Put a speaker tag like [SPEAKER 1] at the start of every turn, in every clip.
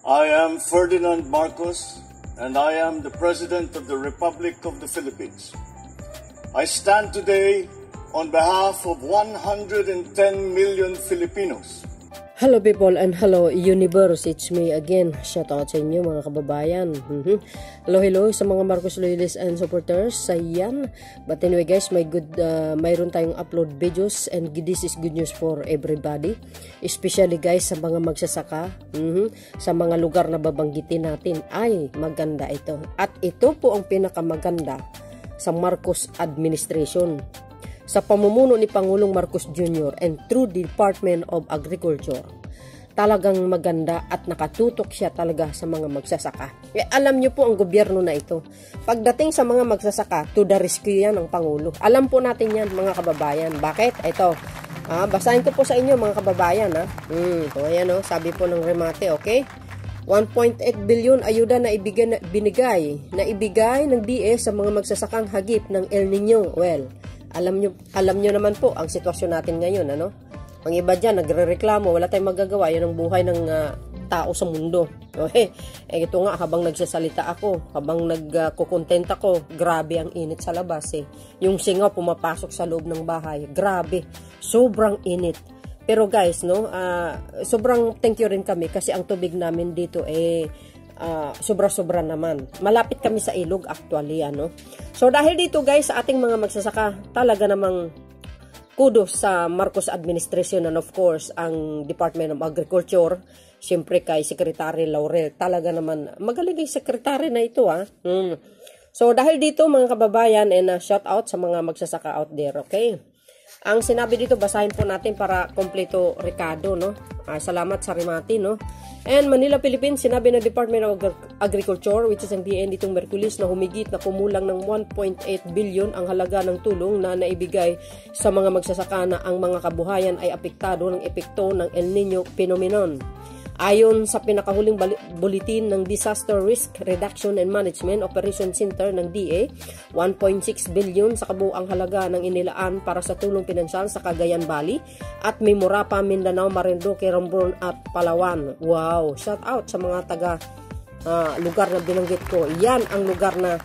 [SPEAKER 1] I am Ferdinand Marcos, and I am the President of the Republic of the Philippines. I stand today on behalf of 110 million Filipinos.
[SPEAKER 2] Hello people and hello universe, it's me again. Shout out sa inyo mga kababayan. Hello sa mga Marcos loyalists and supporters. Ayan. But anyway guys, mayroon tayong upload videos and this is good news for everybody. Especially guys sa mga magsasaka. Sa mga lugar na babanggitin natin ay maganda ito. At ito po ang pinakamaganda sa Marcos administration. Sa pamumuno ni Pangulong Marcos Jr. and through the Department of Agriculture, talagang maganda at nakatutok siya talaga sa mga magsasaka. Alam nyo po ang gobyerno na ito. Pagdating sa mga magsasaka, to the rescue yan ang Pangulo. Alam po natin yan mga kababayan. Bakit? Ito. Basahin ko po sa inyo mga kababayan. So, ayan, sabi po ng remate, okay? 1.8 billion ayuda na ibigay ng DA sa mga magsasakang hagip ng El Nino. Well, alam nyo naman po ang sitwasyon natin ngayon, ano? Ang iba dyan, nagre-reklamo, wala tayong magagawa, yun ang buhay ng tao sa mundo. Okay? Ito nga, habang nagsasalita ako, habang nagkukontent ako, grabe ang init sa labas eh. Yung singaw pumapasok sa loob ng bahay, grabe, sobrang init. Pero guys, no, sobrang thank you rin kami kasi ang tubig namin dito sobra-sobra naman. Malapit kami sa ilog actually, ano. So dahil dito guys, sa ating mga magsasaka, talaga namang kudos sa Marcos administration and of course ang Department of Agriculture, siyempre kay Secretary Laurel. Talaga naman magaling yung secretary na ito, So dahil dito mga kababayan, and shout out sa mga magsasaka out there, okay? Ang sinabi dito, basahin po natin para kompleto Ricardo, no? Salamat sa remati, no? And Manila, Philippines, sinabi ng Department of Agriculture, which is ang DN ditong Merkulis, na humigit na kumulang ng 1.8 billion ang halaga ng tulong na naibigay sa mga magsasaka na ang mga kabuhayan ay apektado ng epekto ng El Nino phenomenon. Ayon sa pinakahuling bulletin ng Disaster Risk Reduction and Management Operation Center ng DA, 1.6 billion sa kabuang halaga ng inilaan para sa tulong pinansyal sa Cagayan Valley at Mimorapa, Mindanao, Marinduque, Romblon at Palawan. Wow! Shout out sa mga taga lugar na binanggit ko. Yan ang lugar na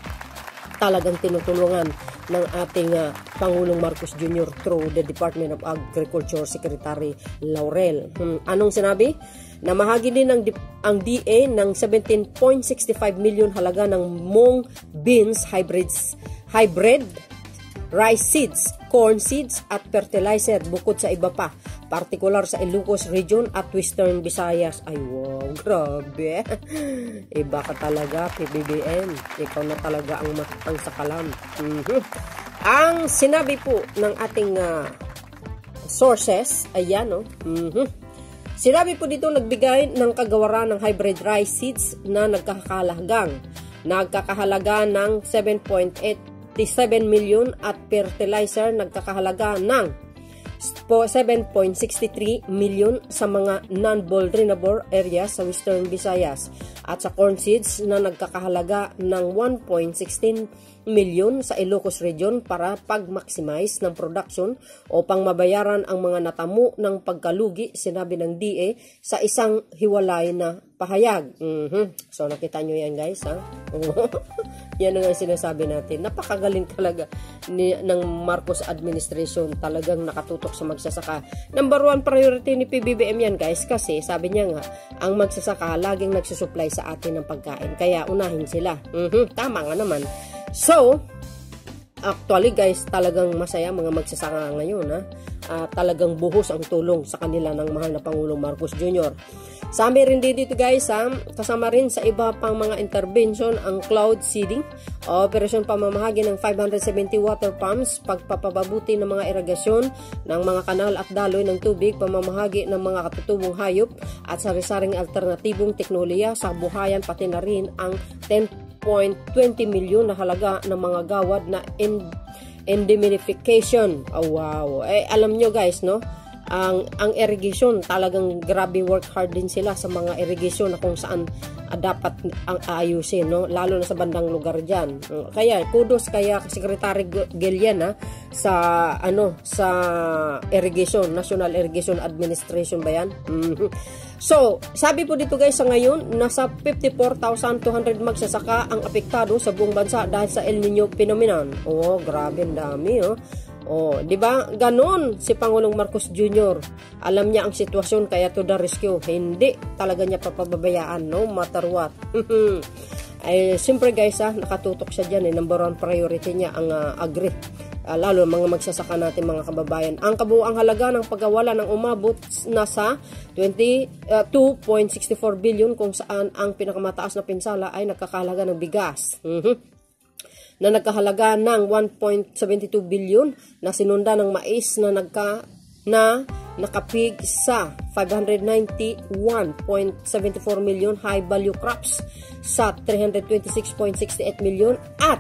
[SPEAKER 2] talagang tinutulungan ng ating Pangulong Marcos Jr. through the Department of Agriculture Secretary Laurel. Anong sinabi? Namahagi din ang DA ng 17.65 million halaga ng mung beans hybrid rice seeds, corn seeds at fertilizer bukod sa iba pa, partikular sa Ilocos Region at Western Visayas. Ay wow, grabe. Iba ka talaga, PBBM. Ikaw na talaga ang sakalam. Ang sinabi po ng ating sources, ayan, no? Sinabi po dito, nagbigay ng kagawaran ng hybrid rice seeds na nagkakahalaga ng 7.87 million at fertilizer nagkakahalaga ng 7.63 million sa mga non-vulnerable areas sa Western Visayas at sa corn seeds na nagkakahalaga ng 1.16 million sa Ilocos Region para pag-maximize ng production upang mabayaran ang mga natamo ng pagkalugi, sinabi ng DA sa isang hiwalay na pahayag. So nakita nyo yan guys, ha? Yan ang sinasabi natin. Napakagaling talaga ng Marcos administration. Talagang nakatutok sa magsasaka. Number 1 priority ni PBBM yan guys, kasi sabi niya nga, ang magsasaka laging nagsusupply sa atin ng pagkain. Kaya unahin sila. Tama nga naman. So, actually guys, talagang masaya mga magsasaka ngayon, ha? Talagang buhos ang tulong sa kanila ng mahal na Pangulong Marcos Jr. Sabi rin dito guys, kasama rin sa iba pang mga intervention ang cloud seeding, operasyon pamamahagi ng 570 water pumps, pagpapababuti ng mga irigasyon ng mga kanal at daloy ng tubig, pamamahagi ng mga katutubong hayop at sari-saring alternatibong teknolohiya sa buhayan, pati na rin ang 10.20 milyon na halaga ng mga gawad na indemnification. Oh wow. Alam nyo guys, no? ang irrigation, talagang grabe work hard din sila sa mga irrigation na kung saan dapat ang ayusin, no? Lalo na sa bandang lugar diyan. Kaya kudos kaya Secretary Gillian sa sa irrigation, National Irrigation Administration ba yan? So, sabi po dito guys, sa ngayon nasa 54,200 magsasaka ang apektado sa buong bansa dahil sa El Nino phenomenon. Oh, grabe, ang dami, oh. Oh, 'di ba? Ganon si Pangulong Marcos Jr. Alam niya ang sitwasyon kaya to the rescue. Hindi talaga niya papababayaan, no matter what. Ay siyempre guys, nakatutok siya diyan, number one priority niya ang agri. Lalo mga magsasaka natin mga kababayan. Ang kabuuang halaga ng pagkawala ng umabot na sa 2.64 billion kung saan ang pinakamataas na pinsala ay nagkakahalaga ng bigas. Na nagkahalaga ng 1.72 billion na sinunda ng mais na nakapig sa 591.74 million high value crops sa 326.68 million at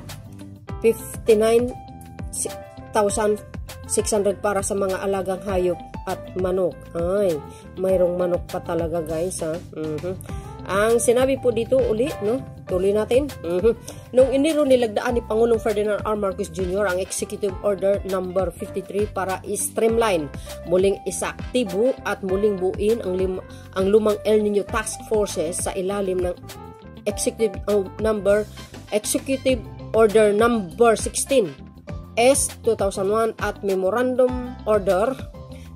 [SPEAKER 2] 59,600 para sa mga alagang hayop at manok. Ay, mayroong manok pa talaga guys, Ang sinabi po dito uli, no? Tuloy natin. Noong Enero nilagdaan ni Pangulong Ferdinand R. Marcos Jr. ang Executive Order number 53 para i-streamline, muling isaktibo at muling buuin ang lumang El Nino Task Forces sa ilalim ng Executive Order number 16 S 2001 at Memorandum Order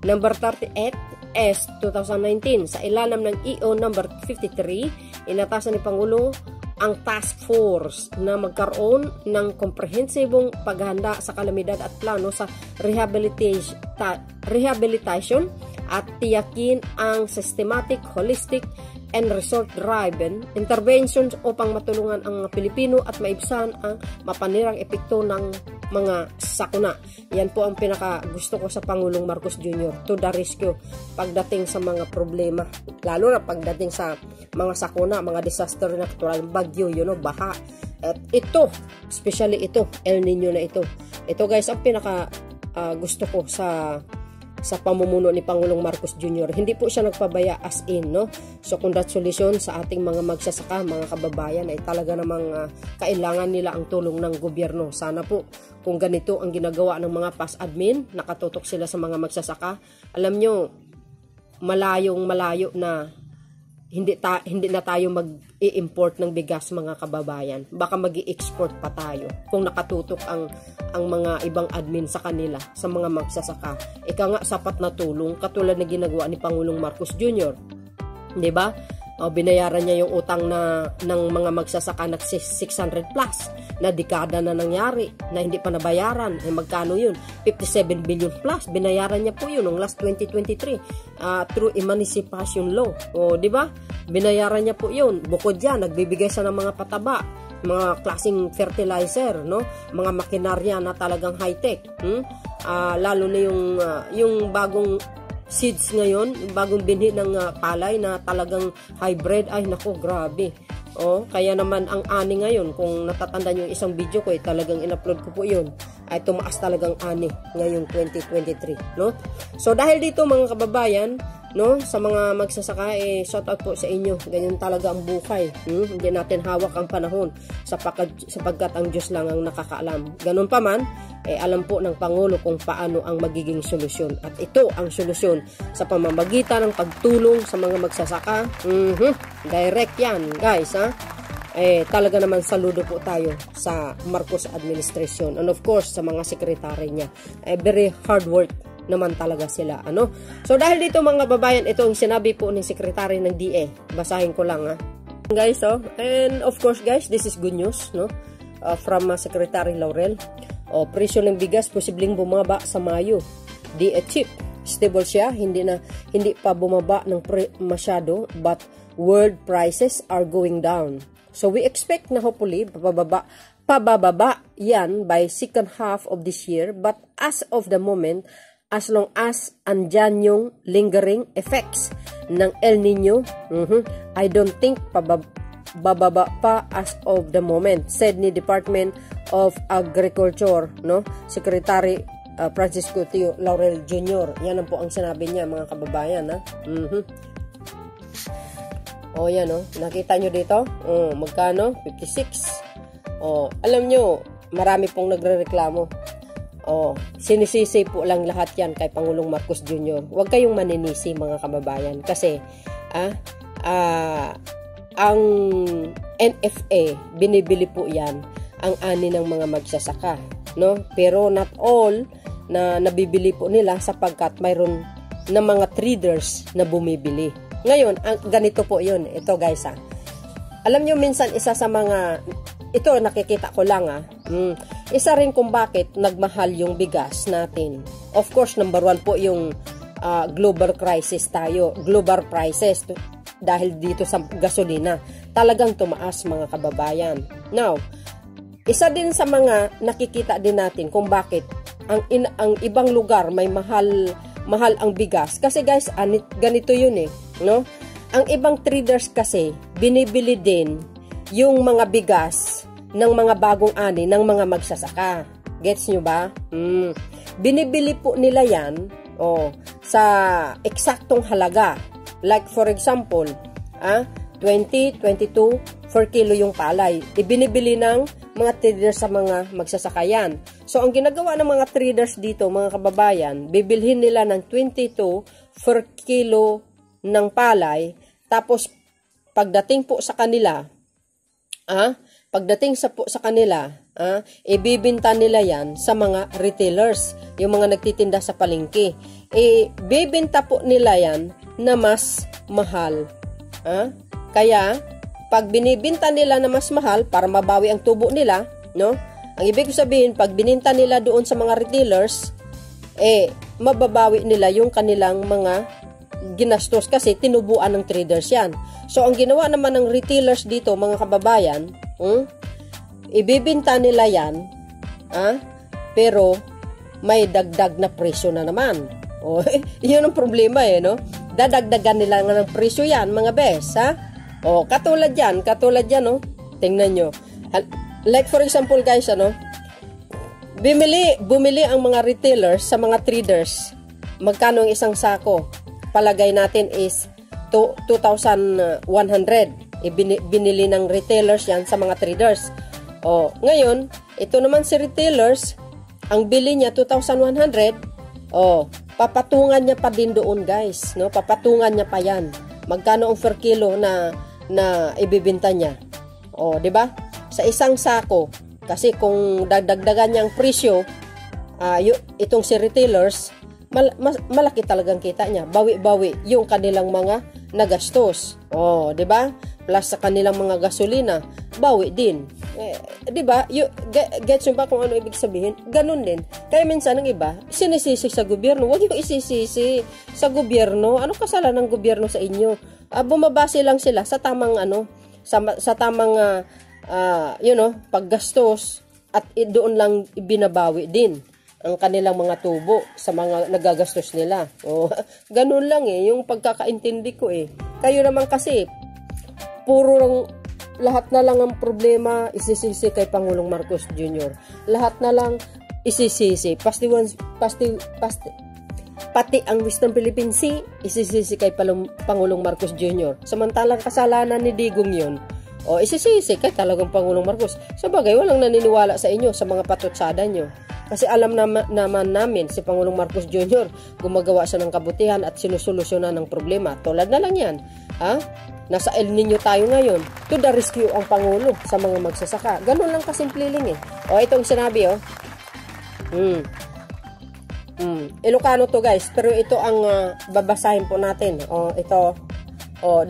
[SPEAKER 2] number 38 S 2019 sa ilalim ng EO number 53. Inatasan ni Pangulo ang task force na magkaroon ng komprehensibong paghahanda sa kalamidad at plano sa rehabilitation at tiyakin ang systematic, holistic, and result-driven interventions upang matulungan ang Pilipino at maibsan ang mapanirang epekto ng mga sakuna. Yan po ang pinaka gusto ko sa Pangulong Marcos Jr. to the rescue pagdating sa mga problema, lalo na pagdating sa mga sakuna, mga disaster na natural, bagyo, baha. At ito, especially ito, El Nino na ito. Ito guys, ang pinaka gusto ko sa pamumuno ni Pangulong Marcos Jr. Hindi po siya nagpabaya as in, no? So, congratulations sa ating mga magsasaka, mga kababayan, ay talaga namang kailangan nila ang tulong ng gobyerno. Sana po, kung ganito ang ginagawa ng mga PAS admin, nakatutok sila sa mga magsasaka, alam nyo, malayo na hindi na tayo mag-i-import ng bigas mga kababayan. Baka mag-i-export pa tayo kung nakatutok ang mga ibang admin sa kanila, sa mga magsasaka. Ika nga, sapat na tulong katulad na ginagawa ni Pangulong Marcos Jr. 'Di ba? Binayaran niya yung utang ng mga magsasaka na 600 plus na dekada na nangyari na hindi pa nabayaran. Magkano yun? 57 billion plus. Binayaran niya po yun noong last 2023 through emancipation law. Di ba? Binayaran niya po yun. Bukod yan, nagbibigay siya ng mga pataba, mga klaseng fertilizer, no? Mga makinarya na talagang high-tech. Lalo na yung bagong seeds ngayon, bagong binhi ng palay na talagang hybrid. Ay nako, grabe. Kaya naman ang ani ngayon, kung natatanda nyo yung isang video ko, talagang in-upload ko po yun, ay tumaas talagang ani ngayong 2023, no? So dahil dito mga kababayan, no, sa mga magsasaka, shout out po sa inyo. Ganyan talaga ang buhay. Hindi natin hawak ang panahon sapagkat ang Diyos lang ang nakakaalam. Ganun pa man, alam po ng Pangulo kung paano ang magiging solusyon. At ito ang solusyon sa pamamagitan ng pagtulong sa mga magsasaka. Direct yan, guys, talaga naman saludo po tayo sa Marcos administration. And of course, sa mga sekretary niya. Very hard work naman talaga sila, So dahil dito mga babayan, ito ang sinabi po ng sekretary ng DA. Basahin ko lang, guys, and of course guys, this is good news, no? From Secretary Laurel. Presyo ng bigas posibleng bumaba sa Mayo. DA cheap, stable siya, hindi pa bumaba ng masyado, but world prices are going down. So we expect na hopefully pababa yan by second half of this year, but as of the moment, as long as andyan yung lingering effects ng El Nino, I don't think bababa pa as of the moment, said ni Department of Agriculture, no? Secretary Francisco Tio Laurel Jr. Yan po ang sinabi niya, mga kababayan, ha? O, yan, o. Nakita nyo dito? Magkano? 56. O, alam nyo, marami pong nagrereklamo. O, sinisisi po lang lahat yan kay Pangulong Marcos Jr. Huwag kayong maninisi, mga kababayan. Kasi, ang NFA, binibili po yan ang ani ng mga magsasaka, no? Pero not all na nabibili po nila sapagkat mayroon na mga traders na bumibili. Ngayon, ganito po yun. Ito guys, alam nyo minsan isa sa mga, ito nakikita ko lang, isa rin kung bakit nagmahal yung bigas natin. Of course, number one po yung global crisis tayo, global prices, dahil dito sa gasolina. Talagang tumaas, mga kababayan. Now, isa din sa mga nakikita din natin kung bakit ang ibang lugar may mahal ang bigas. Kasi guys, ganito yun no? Ang ibang traders kasi, binibili din yung mga bigas ng mga bagong ani ng mga magsasaka. Gets nyo ba? Binibili po nila yan sa eksaktong halaga. Like for example, 20, 22 per kilo yung palay. Ibinibili ng mga traders sa mga magsasakayan. So, ang ginagawa ng mga traders dito, mga kababayan, bibilhin nila ng 22 per kilo ng palay. Tapos, pagdating po sa kanila, ibibinta nila yan sa mga retailers, yung mga nagtitinda sa palengke. Bibinta po nila yan na mas mahal. Kaya, pag binibinta nila na mas mahal para mabawi ang tubo nila, no? Ang ibig sabihin, pag bininta nila doon sa mga retailers, mababawi nila yung kanilang mga ginastos kasi tinubuan ng traders yan. So, ang ginawa naman ng retailers dito, mga kababayan, ibibinta nila yan, pero may dagdag na presyo na naman. Yun ang problema no? Dadagdagan nila ng presyo yan, mga bes, katulad yan, no? Tingnan nyo. Like for example, guys, bumili ang mga retailers sa mga traders. Magkano ang isang sako? Palagay natin is 2,100. Binili ng retailers yan sa mga traders. Ngayon, ito naman si retailers, ang bili niya 2,100. Papatungan niya pa din doon, guys, no? Papatungan niya pa yan. Magkano ang per kilo na ibibenta niya? Di ba? Sa isang sako, kasi kung dagdagan niya ang presyo, itong si retailers, malaki talagang kita niya. Bawi-bawi yung kanilang mga nagastos. Di ba? Plus sa kanilang mga gasolina, bawi din. Di ba? Gets nyo ba kung ano ibig sabihin? Ganun din. Kaya minsan ng iba, sinisisi sa gobyerno. Huwag yung isisisi sa gobyerno. Ano kasalanan ng gobyerno sa inyo? Bumabase lang sila sa tamang sa tamang paggastos at doon lang binabawi din ang kanilang mga tubo sa mga nagagastos nila. Ganun lang yung pagkakaintindi ko Kayo naman kasi lahat na lang ang problema isisisi kay Pangulong Marcos Jr. Lahat na lang isisisi. Pati ang Western Philippine Sea, isisisi kay Pangulong Marcos Jr. Samantalang kasalanan ni Digong yun, isisisi kay talagang Pangulong Marcos. Sabagay, walang naniniwala sa inyo sa mga patutsada nyo. Kasi alam naman namin si Pangulong Marcos Jr. gumagawa siya ng kabutihan at sinusolusyonan ng problema. Tulad na lang yan. Nasa El Nino tayo ngayon. To the rescue ang Pangulo sa mga magsasaka. Ganun lang kasimpliling itong sinabi Ilocano to, guys. Pero ito ang babasahin po natin. Ito.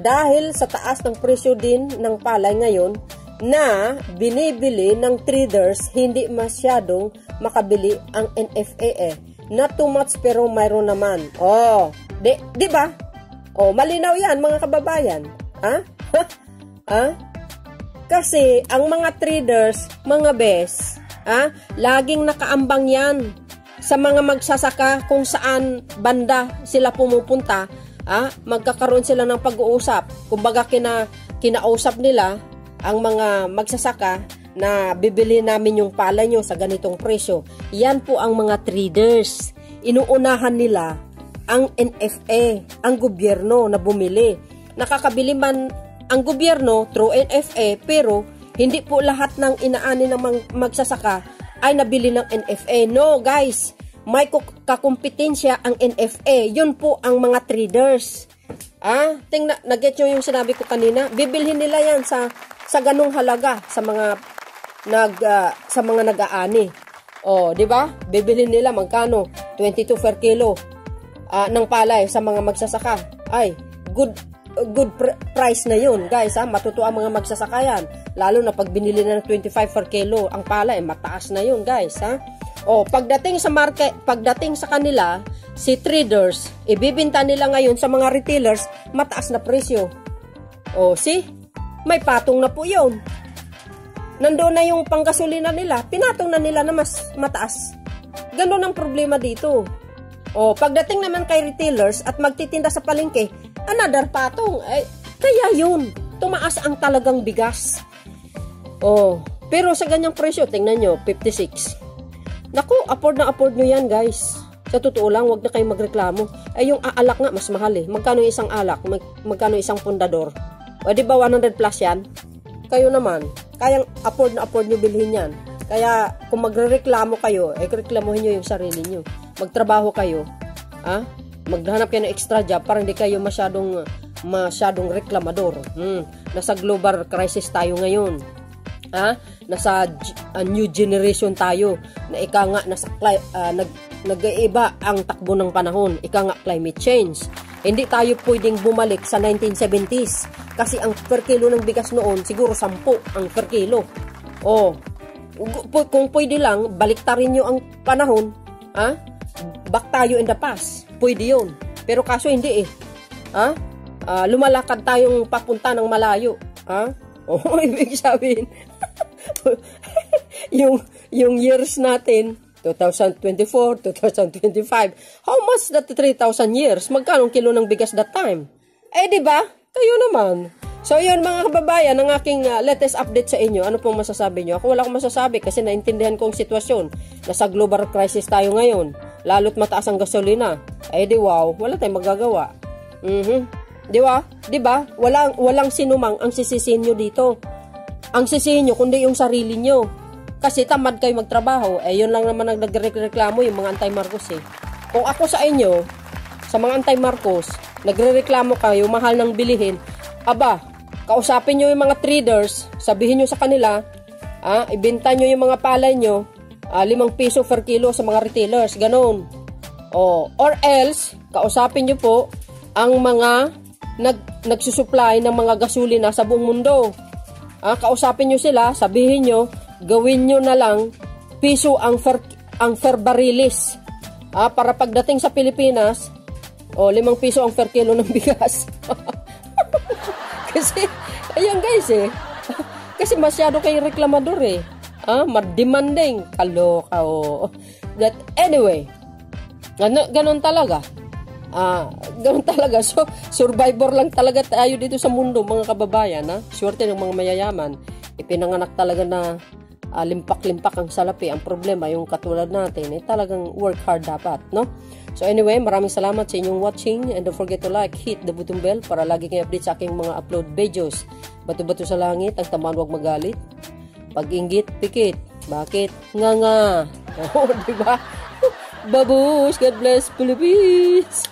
[SPEAKER 2] Dahil sa taas ng presyo din ng palay ngayon na binibili ng traders, hindi masyadong makabili ang NFA Not too much pero mayroon naman. Di ba? Malinaw yan, mga kababayan. Kasi ang mga traders, mga bes, laging nakaambang yan sa mga magsasaka kung saan banda sila pumupunta. Magkakaroon sila ng pag-uusap. Kumbaga kinausap nila ang mga magsasaka na bibili namin yung palay nyo sa ganitong presyo. Yan po ang mga traders. Inuunahan nila ang NFA, ang gobyerno na bumili. Nakakabili man ang gobyerno through NFA, pero hindi po lahat ng inaani ng magsasaka ay nabili ng NFA. No guys, may kakumpetensya ang NFA. Yun po ang mga traders. Tingnan, nag-get nyo yung sinabi ko kanina. Bibilhin nila yan sa ganung halaga sa mga nag-aani. Di ba? Bibilhin nila magkano? 22 per kilo ng palay sa mga magsasaka. Ay, good price na yun, guys. Matutuwa mga magsasaka yan. Lalo na pag binili na ng 25 per kilo ang palay, mataas na yun, guys. Pagdating sa market, pagdating sa kanila, si traders, ibibinta nila ngayon sa mga retailers, mataas na presyo. See? May patong na po yun. Nandoon na yung panggasolina nila, pinatong na nila na mas mataas. Ganon ang problema dito. Pagdating naman kay retailers at magtitinda sa palengke, another patong. Kaya yun, tumaas ang talagang bigas. Pero sa ganyang presyo, tingnan nyo, 56. Naku, afford na afford nyo yan, guys. Sa totoo lang, wag na kayong magreklamo. Yung alak nga, mas mahal eh. Magkano isang alak? Magkano isang pundador? Di ba 100 plus yan? Kayo naman, kayang afford na afford nyo bilhin yan. Kaya, kung magreklamo kayo, reklamuhin nyo yung sarili nyo. Magtrabaho kayo. Maghanap kayo ng extra job para hindi kayo masyadong reklamador. Nasa global crisis tayo ngayon. Nasa new generation tayo na ika nga nag-iiba ang takbo ng panahon, ika nga climate change. Hindi tayo pwedeng bumalik sa 1970s kasi ang per kilo ng bigas noon siguro 10 ang per kilo. Kung pwede lang baliktarin nyo ang panahon, back tayo in the past, pwede yun. Pero kaso hindi eh. Lumalakad tayong papunta ng malayo. Ibig sabihin yung years natin 2024, 2025, how much that 3,000 years? Magkano kilo ng bigas that time? Di ba? Kayo naman. So yun mga kababayan, ang aking latest update sa inyo. Ano pong masasabi nyo? Ako wala akong masasabi kasi naintindihan ko ang sitwasyon. Nasa global crisis tayo ngayon. Lalo't mataas ang gasolina. Di wow, wala tayong magagawa. Di ba? Di ba? Walang sinumang ang sisisihin nyo dito. Ang sisihin nyo kundi yung sarili nyo. Kasi tamad kayo magtrabaho, yun lang naman ang nagreklamo yung mga anti-Marcos eh. Kung ako sa inyo, sa mga anti-Marcos, nagrereklamo kayo, mahal ng bilihin, kausapin nyo yung mga traders, sabihin nyo sa kanila, ibenta nyo yung mga palay nyo, 5 piso per kilo sa mga retailers, ganon. Or else, kausapin nyo po ang mga nagsusupply ng mga gasolina sa buong mundo. Kausapin nyo sila, sabihin nyo, gawin nyo na lang piso ang per barilis. Para pagdating sa Pilipinas, 5 piso ang per kilo ng bigas. Kasi, ayan guys eh. Kasi masyado kayo reklamador eh. Demanding. Kaloka That, anyway, ganon talaga. Ganun talaga. So, survivor lang talaga tayo dito sa mundo, mga kababayan. Swerte ng mga mayayaman. Ipinanganak talaga na limpak-limpak ang salapi. Ang problema, yung katulad natin, talagang work hard dapat, no? So anyway, maraming salamat sa inyong watching and don't forget to like, hit the button bell para lagi kayo update sa aking mga upload videos. Bato-bato sa langit, ang tamaan wag magalit. Pag-inggit, pikit. Bakit? Nga. Diba? Babush! God bless Philippines!